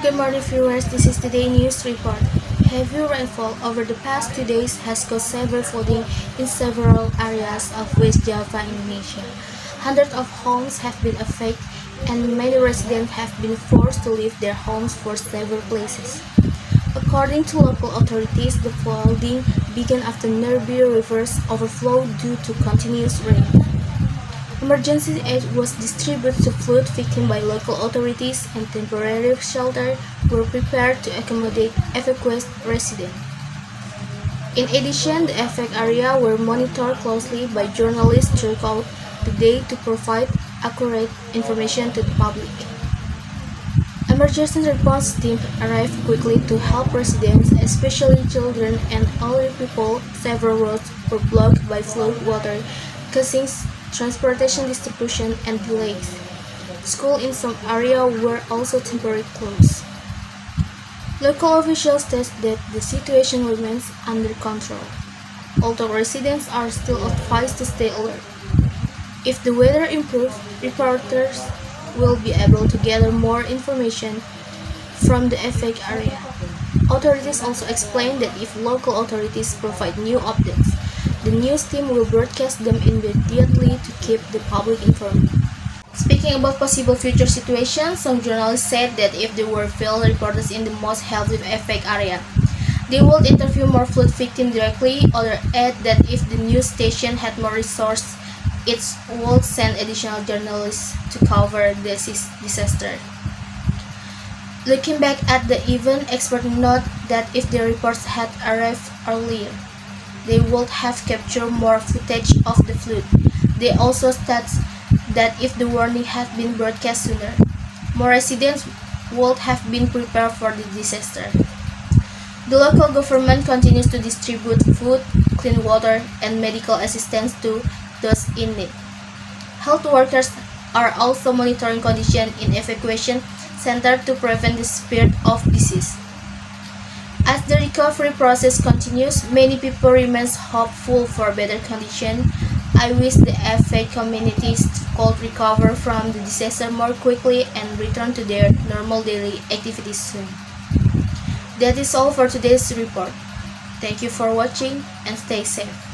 Good morning viewers, this is today's news report. Heavy rainfall over the past 2 days has caused severe flooding in several areas of West Java, Indonesia. Hundreds of homes have been affected and many residents have been forced to leave their homes for several places. According to local authorities, the flooding began after nearby rivers overflowed due to continuous rain. Emergency aid was distributed to flood victims by local authorities and temporary shelters were prepared to accommodate evacuated residents. In addition, the affected areas were monitored closely by journalists throughout the day to provide accurate information to the public. Emergency response teams arrived quickly to help residents, especially children and elderly people. Several roads were blocked by flood water, causing transportation distribution and delays. Schools in some areas were also temporarily closed. Local officials state that the situation remains under control, although residents are still advised to stay alert. If the weather improves, reporters will be able to gather more information from the affected area. Authorities also explained that if local authorities provide new updates, the news team will broadcast them immediately to keep the public informed. Speaking about possible future situations, some journalists said that if there were field reporters in the most heavily affected area, they would interview more flood victims directly. Others add that if the news station had more resources, it would send additional journalists to cover the disaster. Looking back at the event, experts note that if the reports had arrived earlier, they would have captured more footage of the flood. They also state that if the warning had been broadcast sooner, more residents would have been prepared for the disaster. The local government continues to distribute food, clean water, and medical assistance to those in need. Health workers are also monitoring conditions in evacuation centers to prevent the spread of disease. As the recovery process continues, many people remain hopeful for better conditions. I wish the affected communities could recover from the disaster more quickly and return to their normal daily activities soon. That is all for today's report. Thank you for watching and stay safe.